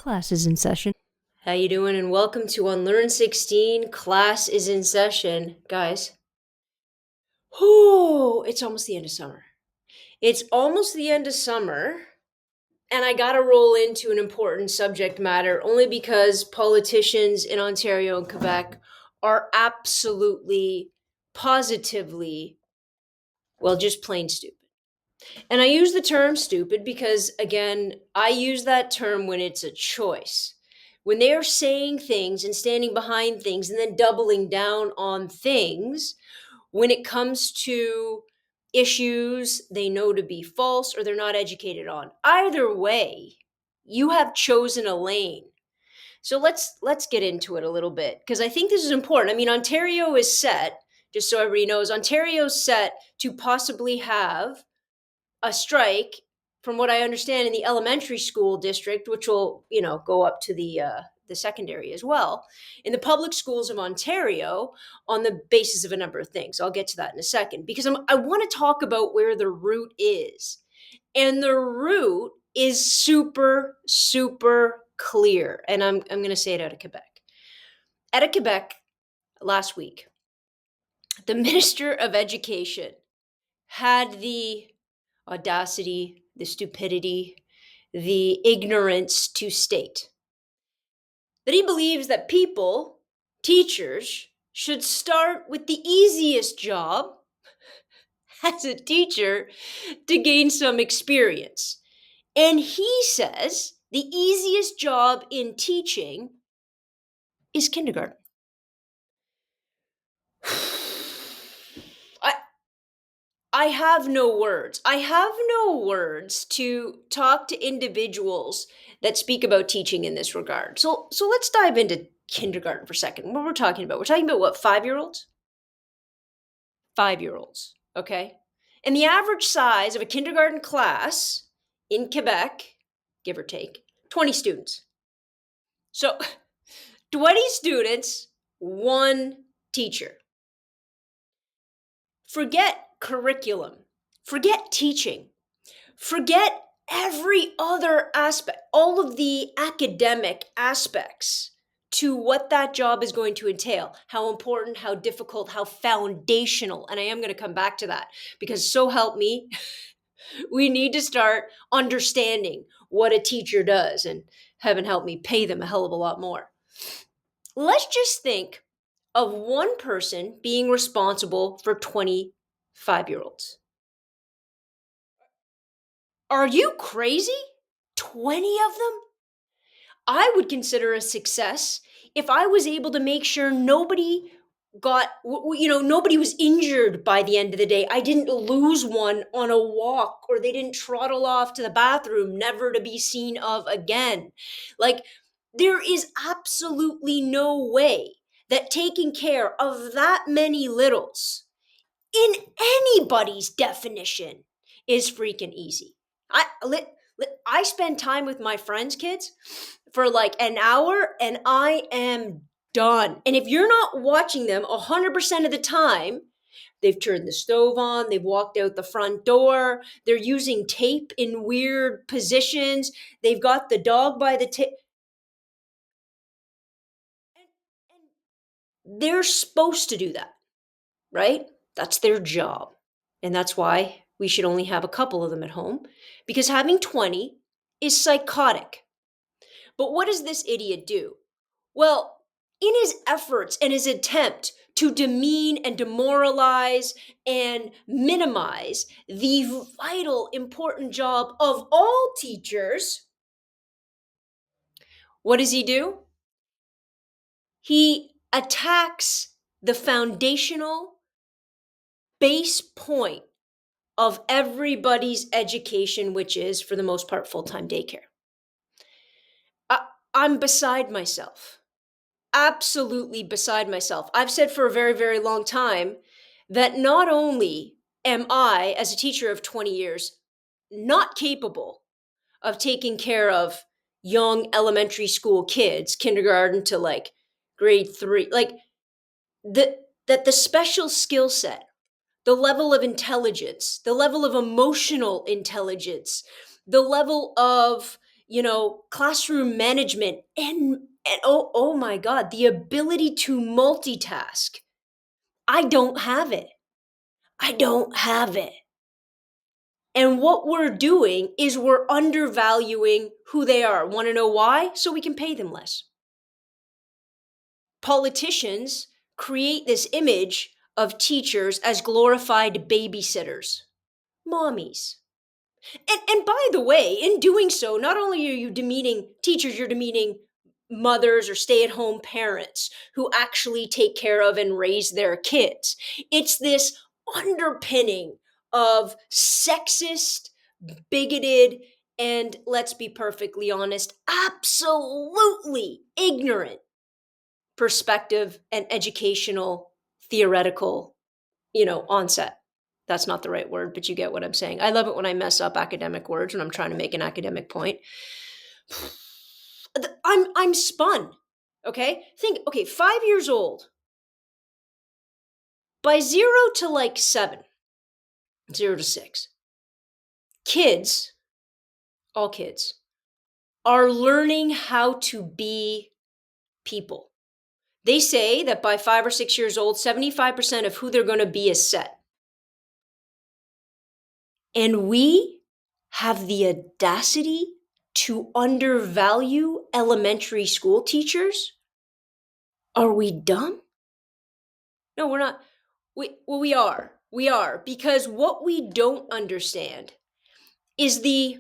Class is in session. How you doing? And welcome to Unlearn 16. Class is in session. Guys, it's almost the end of summer. It's almost the end of summer, and I gotta roll into an important subject matter only because politicians in Ontario and Quebec are absolutely, positively, well, just plain stupid. And I use the term stupid because, again, I use that term when it's a choice. When they are saying things and standing behind things and then doubling down on things, when it comes to issues they know to be false or they're not educated on. Either way, you have chosen a lane. So let's get into it a little bit because I think this is important. I mean, Ontario is set, just so everybody knows, Ontario's set to possibly have a strike, from what I understand, in the elementary school district, which will, go up to the secondary as well, in the public schools of Ontario, on the basis of a number of things. I'll get to that in a second because I want to talk about where the root is, and the root is super super clear, and I'm going to say it out of Quebec. Out of Quebec last week, the Minister of Education had the audacity, the stupidity, the ignorance to state that he believes that people, teachers, should start with the easiest job as a teacher to gain some experience. And he says the easiest job in teaching is kindergarten. I, I have no words. I have no words to talk to individuals that speak about teaching in this regard. So let's dive into kindergarten for a second. What we're talking about? We're talking about what, 5-year-olds? 5-year-olds, okay? And the average size of a kindergarten class in Quebec, give or take, 20 students. So 20 students, one teacher. Forget curriculum. Forget teaching. Forget every other aspect, all of the academic aspects to what that job is going to entail, how important, how difficult, how foundational. And I am going to come back to that because so help me, we need to start understanding what a teacher does, and heaven help me, pay them a hell of a lot more. Let's just think of one person being responsible for 25-year-olds. Are you crazy? 20 of them? I would consider a success if I was able to make sure nobody nobody was injured by the end of the day. I didn't lose one on a walk, or they didn't trottle off to the bathroom, never to be seen of again. Like, there is absolutely no way that taking care of that many littles, in anybody's definition, is freaking easy. I spend time with my friends' kids for like an hour and I am done. And if you're not watching them 100% of the time, they've turned the stove on, they've walked out the front door, they're using tape in weird positions, they've got the dog by the tail. And they're supposed to do that, right? That's their job. And that's why we should only have a couple of them at home, because having 20 is psychotic. But what does this idiot do? Well, in his efforts and his attempt to demean and demoralize and minimize the vital, important job of all teachers, what does he do? He attacks the foundational base point of everybody's education, which is, for the most part, full-time daycare. I'm beside myself. Absolutely beside myself. I've said for a very, very long time that not only am I, as a teacher of 20 years, not capable of taking care of young elementary school kids, kindergarten to like grade 3, like that the special skill set, the level of intelligence, the level of emotional intelligence, the level of classroom management, and oh my God, the ability to multitask. I don't have it. I don't have it. And what we're doing is we're undervaluing who they are. Want to know why? So we can pay them less. Politicians create this image of teachers as glorified babysitters, mommies. And by the way, in doing so, not only are you demeaning teachers, you're demeaning mothers or stay-at-home parents who actually take care of and raise their kids. It's this underpinning of sexist, bigoted, and let's be perfectly honest, absolutely ignorant perspective and educational theoretical, onset. That's not the right word, but you get what I'm saying. I love it when I mess up academic words when I'm trying to make an academic point. I'm spun. Okay? Think, okay, 5 years old. By 0 to 7, 0 to 6, kids, all kids, are learning how to be people. They say that by 5 or 6 years old, 75% of who they're going to be is set. And we have the audacity to undervalue elementary school teachers? Are we dumb? No, we're not. We are. We are. Because what we don't understand is the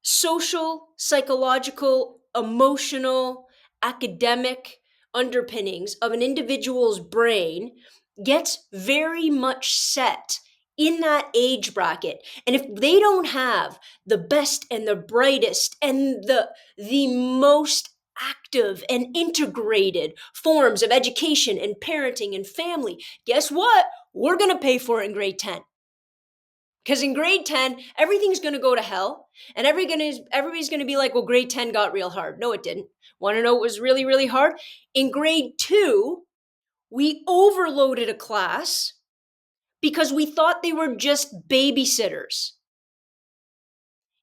social, psychological, emotional, academic underpinnings of an individual's brain gets very much set in that age bracket. And if they don't have the best and the brightest and the most active and integrated forms of education and parenting and family, guess what? We're going to pay for it in grade 10. Because in grade 10, everything's going to go to hell. And everybody's going to be like, well, grade 10 got real hard. No, it didn't. Want to know what was really, really hard? In grade 2, we overloaded a class because we thought they were just babysitters.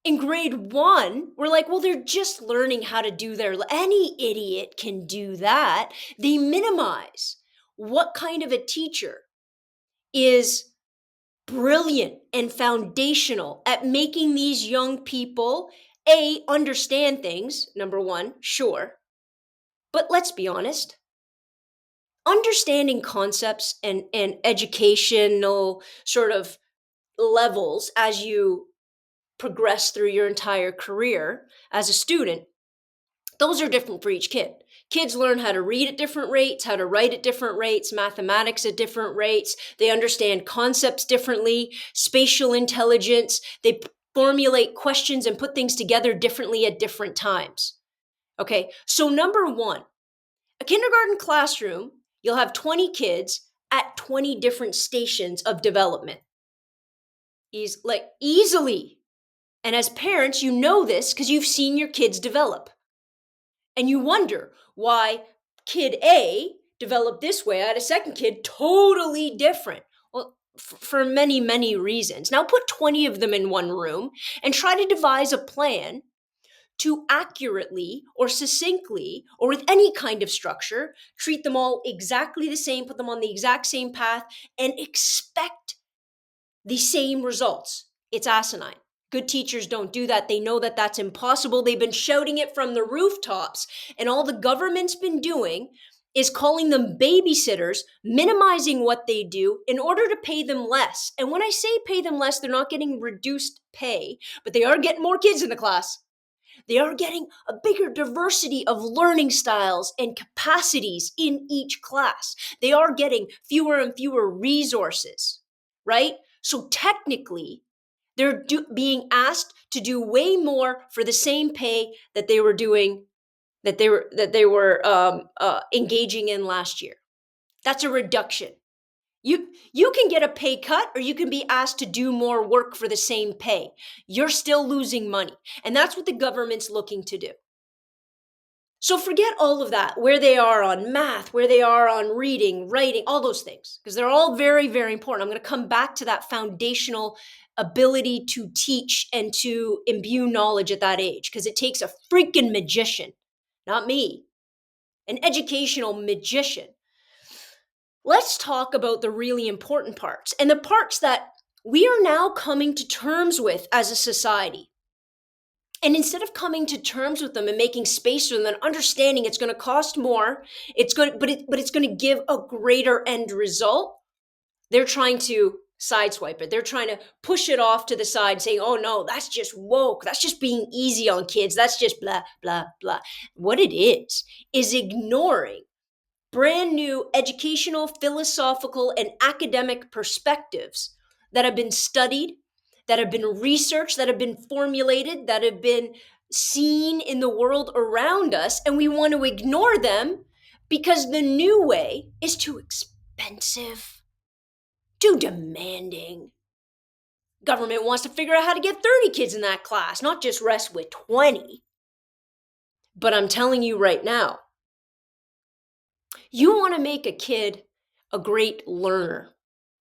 In grade 1, we're like, well, they're just learning how to do any idiot can do that. They minimize what kind of a teacher is brilliant and foundational at making these young people understand things. Number one, sure, but let's be honest, understanding concepts and educational sort of levels as you progress through your entire career as a student, those are different for each kid. Kids learn how to read at different rates, how to write at different rates, mathematics at different rates. They understand concepts differently, spatial intelligence. They formulate questions and put things together differently at different times. Okay, so number one, a kindergarten classroom, you'll have 20 kids at 20 different stations of development. Easily. And as parents, you know this because you've seen your kids develop. And you wonder why kid A developed this way. I had a second kid totally different. Well, for many, many reasons. Now put 20 of them in one room and try to devise a plan to accurately or succinctly or with any kind of structure, treat them all exactly the same, put them on the exact same path, and expect the same results. It's asinine. Good teachers don't do that. They know that that's impossible. They've been shouting it from the rooftops, and all the government's been doing is calling them babysitters, minimizing what they do in order to pay them less. And when I say pay them less, they're not getting reduced pay, but they are getting more kids in the class. They are getting a bigger diversity of learning styles and capacities in each class. They are getting fewer and fewer resources, right? So technically, they're being asked to do way more for the same pay that they were doing, that they were engaging in last year. That's a reduction. You can get a pay cut, or you can be asked to do more work for the same pay. You're still losing money, and that's what the government's looking to do. So forget all of that, where they are on math, where they are on reading, writing, all those things, because they're all very, very important. I'm going to come back to that foundational ability to teach and to imbue knowledge at that age, because it takes a freaking magician, not me, an educational magician. Let's talk about the really important parts and the parts that we are now coming to terms with as a society. And instead of coming to terms with them and making space for them and understanding it's going to cost more, but it's going to give a greater end result, they're trying to sideswipe it. They're trying to push it off to the side, saying, "Oh no, that's just woke. That's just being easy on kids. That's just blah blah blah." What it is ignoring brand new educational, philosophical, and academic perspectives that have been studied, that have been researched, that have been formulated, that have been seen in the world around us, and we want to ignore them because the new way is too expensive, too demanding. Government wants to figure out how to get 30 kids in that class, not just rest with 20. But I'm telling you right now, you want to make a kid a great learner,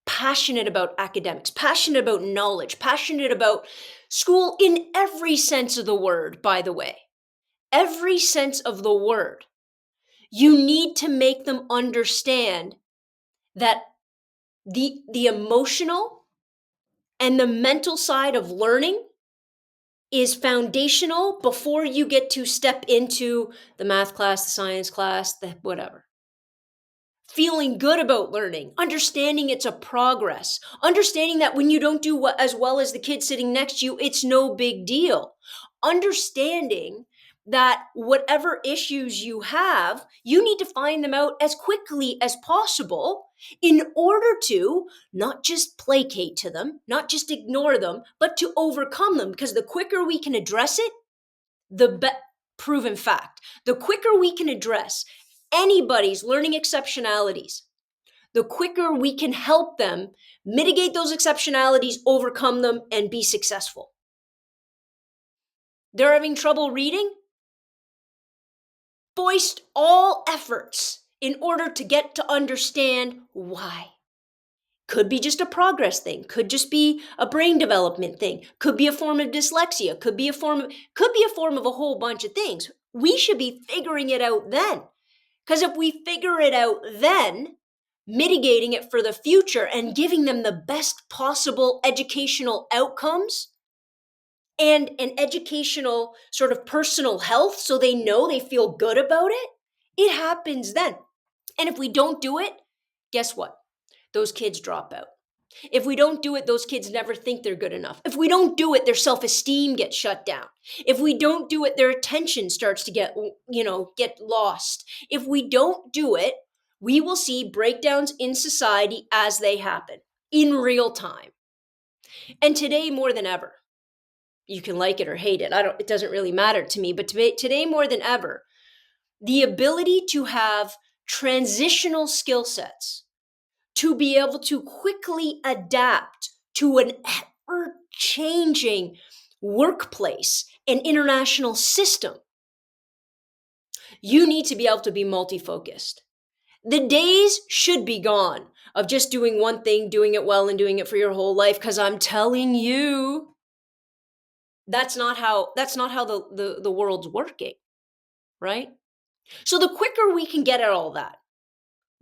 passionate about academics, passionate about knowledge, passionate about school in every sense of the word, by the way. Every sense of the word. You need to make them understand that the emotional and the mental side of learning is foundational before you get to step into the math class, the science class, the whatever. Feeling good about learning, understanding it's a progress, understanding that when you don't do as well as the kid sitting next to you, it's no big deal. Understanding that whatever issues you have, you need to find them out as quickly as possible in order to not just placate to them, not just ignore them, but to overcome them. Because the quicker we can address it, proven fact, the quicker we can address anybody's learning exceptionalities, the quicker we can help them mitigate those exceptionalities, overcome them, and be successful. They're having trouble reading? Foist all efforts in order to get to understand why. Could be just a progress thing, could just be a brain development thing, could be a form of dyslexia, could be a form of a whole bunch of things. We should be figuring it out then. Because if we figure it out then, mitigating it for the future and giving them the best possible educational outcomes and an educational sort of personal health so they know they feel good about it, it happens then. And if we don't do it, guess what? Those kids drop out. If we don't do it, those kids never think they're good enough. If we don't do it, their self-esteem gets shut down. If we don't do it, their attention starts to get lost. If we don't do it, we will see breakdowns in society as they happen in real time. And today more than ever, you can like it or hate it. It doesn't really matter to me, but today more than ever, the ability to have transitional skill sets to be able to quickly adapt to an ever-changing workplace and international system. You need to be able to be multi-focused. The days should be gone of just doing one thing, doing it well, and doing it for your whole life, because I'm telling you, that's not how the world's working, right? So the quicker we can get at all that,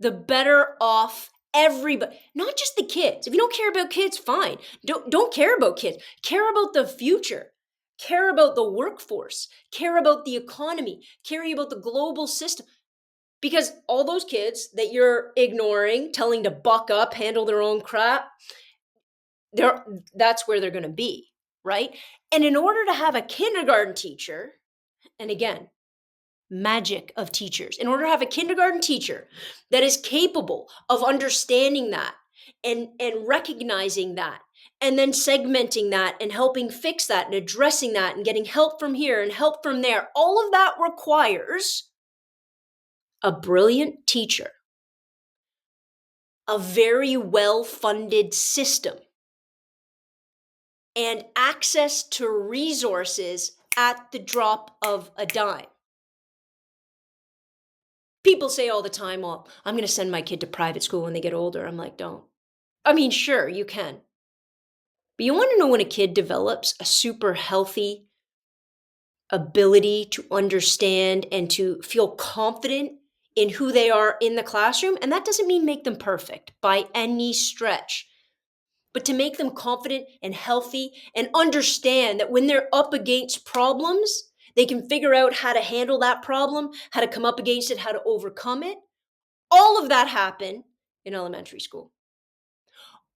the better off everybody, not just the kids. If you don't care about kids, fine. Don't care about kids. Care about the future. Care about the workforce. Care about the economy. Care about the global system. Because all those kids that you're ignoring, telling to buck up, handle their own crap, that's where they're going to be, right? And in order to have a kindergarten teacher, and again, magic of teachers. In order to have a kindergarten teacher that is capable of understanding that and recognizing that and then segmenting that and helping fix that and addressing that and getting help from here and help from there, all of that requires a brilliant teacher, a very well-funded system, and access to resources at the drop of a dime. People say all the time, well, I'm going to send my kid to private school when they get older. I'm like, don't. I mean, sure, you can. But you want to know when a kid develops a super healthy ability to understand and to feel confident in who they are in the classroom? And that doesn't mean make them perfect by any stretch, but to make them confident and healthy and understand that when they're up against problems, they can figure out how to handle that problem, how to come up against it, how to overcome it. All of that happen in elementary school.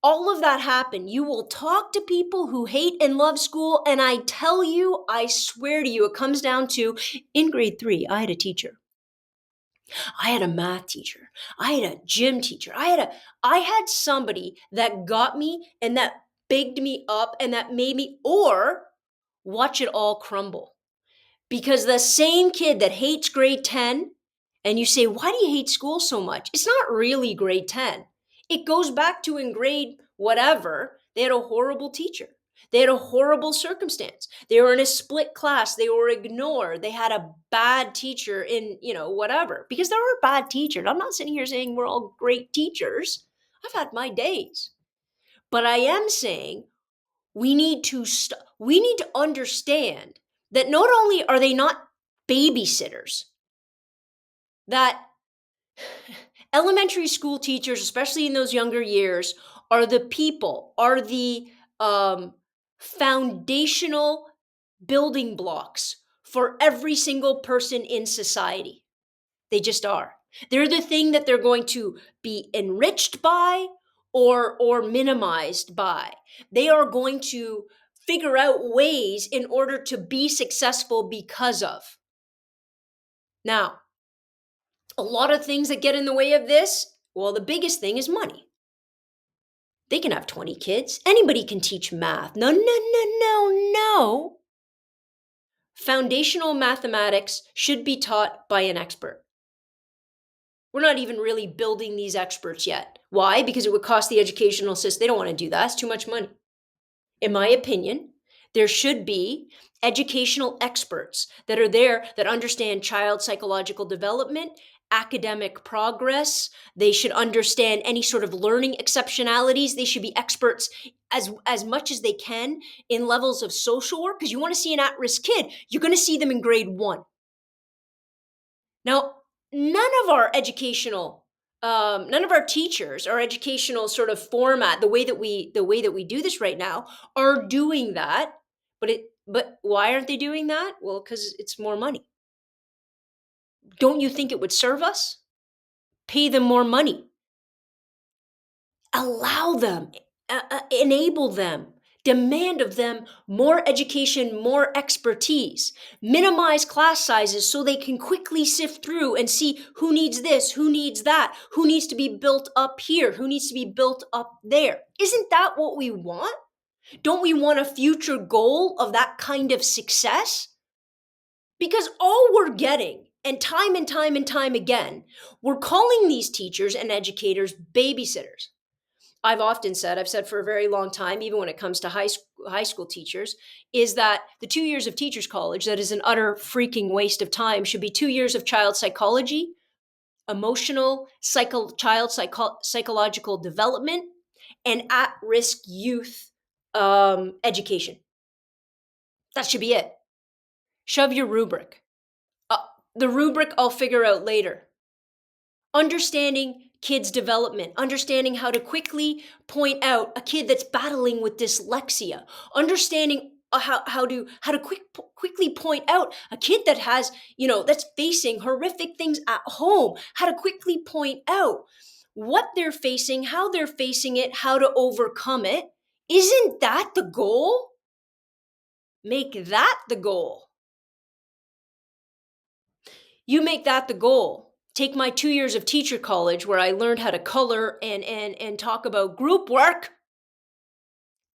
All of that happen. You will talk to people who hate and love school, and I tell you, I swear to you, it comes down to in grade 3, I had a teacher. I had a math teacher. I had a gym teacher. I had somebody that got me and that bigged me up and that made me or watch it all crumble. Because the same kid that hates grade 10, and you say, why do you hate school so much? It's not really grade 10. It goes back to in grade whatever, they had a horrible teacher. They had a horrible circumstance. They were in a split class. They were ignored. They had a bad teacher in, whatever. Because there are bad teachers. I'm not sitting here saying we're all great teachers. I've had my days. But I am saying we need to we need to understand that not only are they not babysitters, that elementary school teachers, especially in those younger years, are the people, are the foundational building blocks for every single person in society. They just are. They're the thing that they're going to be enriched by or minimized by. They are going to figure out ways in order to be successful because of. Now, a lot of things that get in the way of this, well, the biggest thing is money. They can have 20 kids. Anybody can teach math. No, no, no, no, no. Foundational mathematics should be taught by an expert. We're not even really building these experts yet. Why? Because it would cost the educational system. They don't want to do that. It's too much money. In my opinion, there should be educational experts that are there that understand child psychological development, academic progress. They should understand any sort of learning exceptionalities. They should be experts as much as they can in levels of social work, because you want to see an at-risk kid, you're going to see them in grade 1. Now, none of our teachers, our educational sort of format, the way that we do this right now, are doing that. But why aren't they doing that? Well, because it's more money. Don't you think it would serve us? Pay them more money. Allow them, enable them, demand of them more education, more expertise, minimize class sizes so they can quickly sift through and see who needs this, who needs that, who needs to be built up here, who needs to be built up there. Isn't that what we want? Don't we want a future goal of that kind of success? Because all we're getting, and time again, we're calling these teachers and educators babysitters. I've said for a very long time, even when it comes to high school teachers, is that the 2 years of teachers college, that is an utter freaking waste of time, should be 2 years of child psychology, emotional, psychological development, and at-risk youth education. That should be it. Shove your rubric. The rubric I'll figure out later. Understanding kids' development, understanding how to quickly point out a kid that's battling with dyslexia, understanding how to quickly point out a kid that has, that's facing horrific things at home, how to quickly point out what they're facing, how they're facing it, how to overcome it. Isn't that the goal? Make that the goal. You make that the goal. Take my 2 years of teacher college where I learned how to color and talk about group work,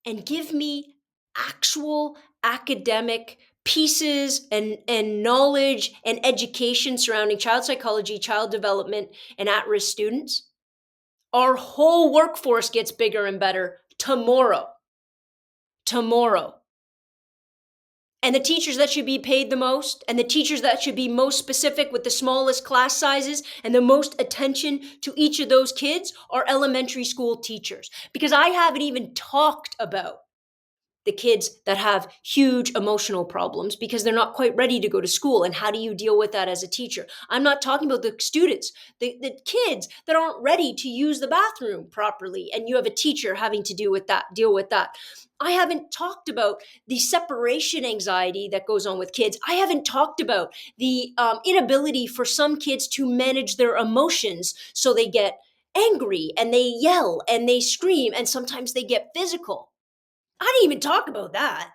and give me actual academic pieces and knowledge and education surrounding child psychology, child development, and at-risk students. Our whole workforce gets bigger and better tomorrow. And the teachers that should be paid the most, and the teachers that should be most specific with the smallest class sizes and the most attention to each of those kids are elementary school teachers. Because I haven't even talked about the kids that have huge emotional problems because they're not quite ready to go to school. And how do you deal with that as a teacher? I'm not talking about the students, the kids that aren't ready to use the bathroom properly. And you have a teacher having to deal with that. I haven't talked about the separation anxiety that goes on with kids. I haven't talked about the inability for some kids to manage their emotions. So they get angry and they yell and they scream and sometimes they get physical. I didn't even talk about that.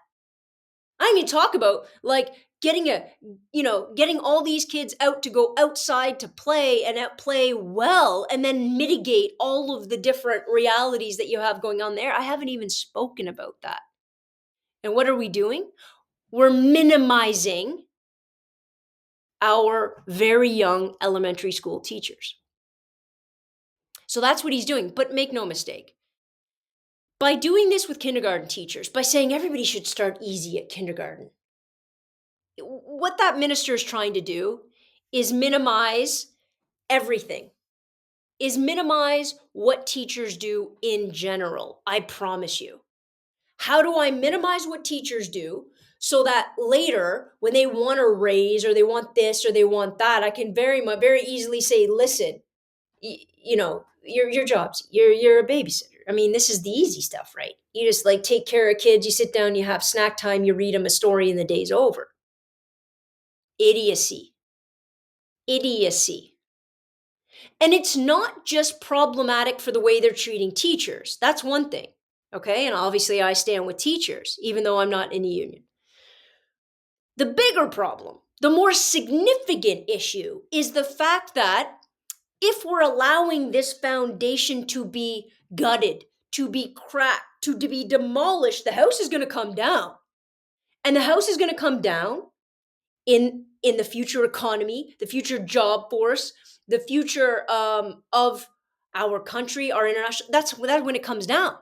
I didn't even talk about like getting all these kids out to go outside to play and out play well and then mitigate all of the different realities that you have going on there. I haven't even spoken about that. And what are we doing? We're minimizing our very young elementary school teachers. So that's what he's doing. But make no mistake, by doing this with kindergarten teachers, by saying everybody should start easy at kindergarten, what that minister is trying to do is minimize everything, is minimize what teachers do in general. I promise you. How do I minimize what teachers do so that later when they want a raise or they want this or they want that, I can very easily say, listen, your job's, you're a babysitter. I mean, this is the easy stuff, right? You just like take care of kids, you sit down, you have snack time, you read them a story and the day's over. Idiocy. Idiocy. And it's not just problematic for the way they're treating teachers. That's one thing. Okay. And obviously, I stand with teachers, even though I'm not in a union. The bigger problem, the more significant issue is the fact that if we're allowing this foundation to be gutted, to be cracked, to be demolished, the house is going to come down. And the house is going to come down in the future economy, the future job force, the future of our country, our international. That's when it comes down.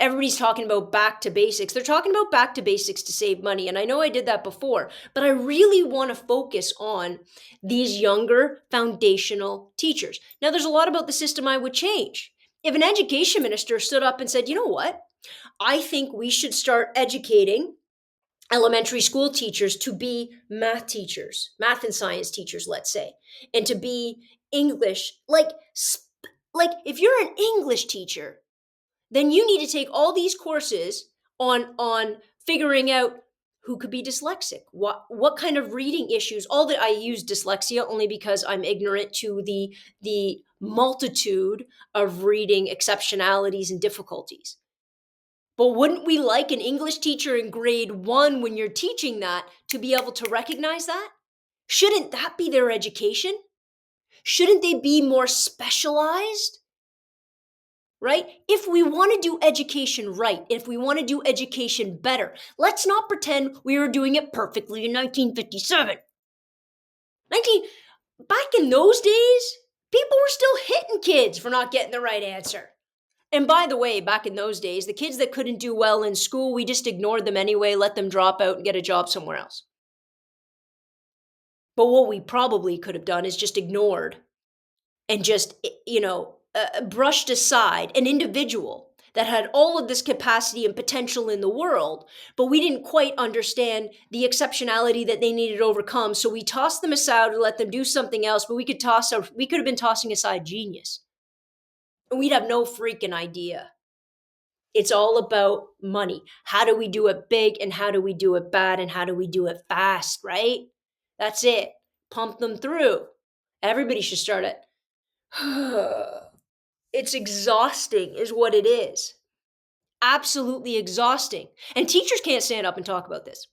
Everybody's talking about back to basics. They're talking about back to basics to save money. And I know I did that before, but I really want to focus on these younger foundational teachers. Now, there's a lot about the system I would change. If an education minister stood up and said, you know what? I think we should start educating elementary school teachers to be math teachers, math and science teachers, let's say, and to be English. Like if you're an English teacher, then you need to take all these courses on figuring out who could be dyslexic, what kind of reading issues. All that I use dyslexia only because I'm ignorant to the multitude of reading exceptionalities and difficulties. But wouldn't we like an English teacher in grade 1 when you're teaching that to be able to recognize that? Shouldn't that be their education? Shouldn't they be more specialized? Right? If we want to do education right, if we want to do education better, let's not pretend we were doing it perfectly in 1957. Back in those days, people were still hitting kids for not getting the right answer. And by the way, back in those days, the kids that couldn't do well in school, we just ignored them anyway, let them drop out and get a job somewhere else. But what we probably could have done is just ignored and just, brushed aside an individual that had all of this capacity and potential in the world, but we didn't quite understand the exceptionality that they needed to overcome. So we tossed them aside and let them do something else, but we could have been tossing aside genius. And we'd have no freaking idea. It's all about money. How do we do it big and how do we do it bad and how do we do it fast, right? That's it. Pump them through. Everybody should start it. It's exhausting is what it is. Absolutely exhausting. And teachers can't stand up and talk about this.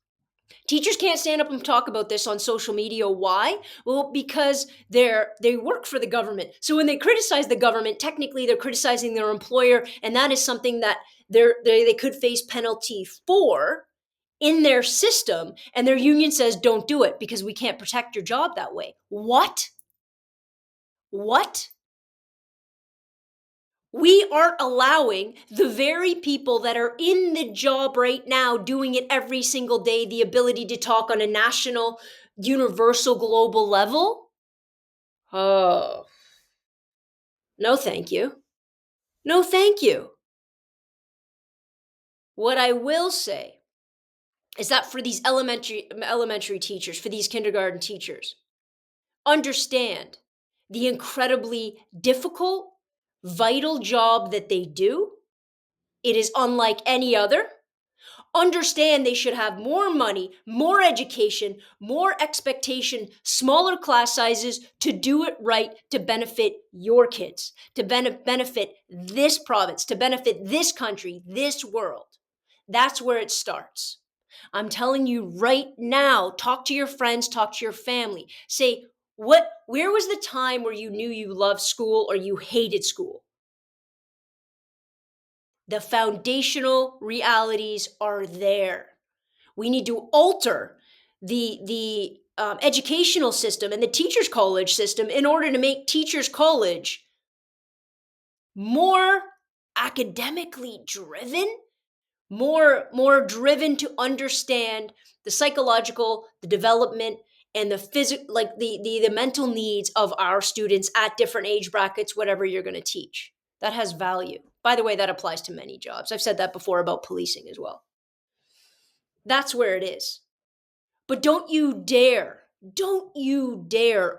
Teachers can't stand up and talk about this on social media. Why? Well, because they work for the government. So when they criticize the government, technically they're criticizing their employer, and that is something that they could face penalty for in their system. And their union says, don't do it because we can't protect your job that way. What? We aren't allowing the very people that are in the job right now, doing it every single day, the ability to talk on a national, universal, global level. Oh, no, thank you. No, thank you. What I will say is that for these elementary teachers, for these kindergarten teachers, understand the incredibly difficult, vital job that they do. It is unlike any other. Understand they should have more money, more education, more expectation, smaller class sizes to do it right, to benefit your kids, to benefit this province, to benefit this country, this world. That's where it starts. I'm telling you right now, talk to your friends, talk to your family. Say, where was the time where you knew you loved school or you hated school? The foundational realities are there. We need to alter the educational system and the teachers college system in order to make teachers college more academically driven, more driven to understand the psychological, the development, and the physical, like the mental needs of our students at different age brackets, whatever you're going to teach. That has value. By the way, that applies to many jobs. I've said that before about policing as well. That's where it is. But don't you dare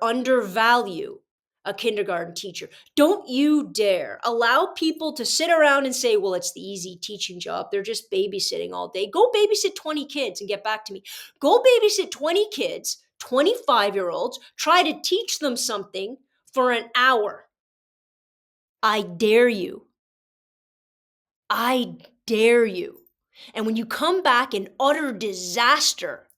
undervalue a kindergarten teacher. Don't you dare allow people to sit around and say, well, it's the easy teaching job. They're just babysitting all day. Go babysit 20 kids and get back to me. Go babysit 20 kids, 25-year-olds, try to teach them something for an hour. I dare you. I dare you. And when you come back in utter disaster,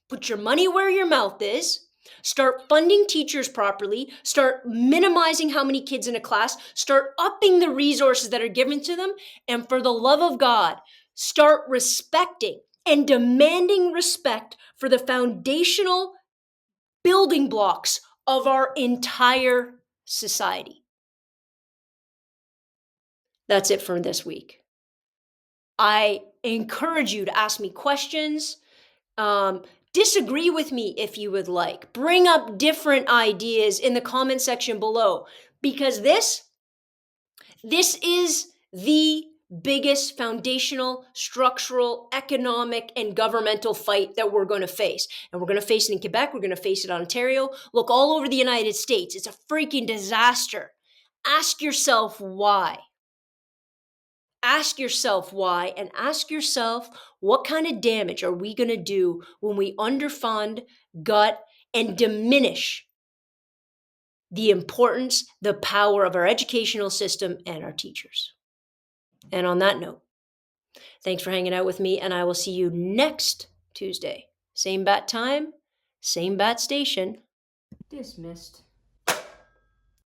put your money where your mouth is. Start funding teachers properly. Start minimizing how many kids in a class. Start upping the resources that are given to them. And for the love of God, start respecting and demanding respect for the foundational building blocks of our entire society. That's it for this week. I encourage you to ask me questions. Disagree with me if you would like. Bring up different ideas in the comment section below, because this is the biggest foundational, structural, economic, and governmental fight that we're going to face. And we're going to face it in Quebec. We're going to face it in Ontario. Look, all over the United States. It's a freaking disaster. Ask yourself why. Ask yourself why, and ask yourself what kind of damage are we going to do when we underfund, gut, and diminish the importance, the power of our educational system and our teachers. And on that note, thanks for hanging out with me, and I will see you next Tuesday. Same bat time, same bat station. Dismissed.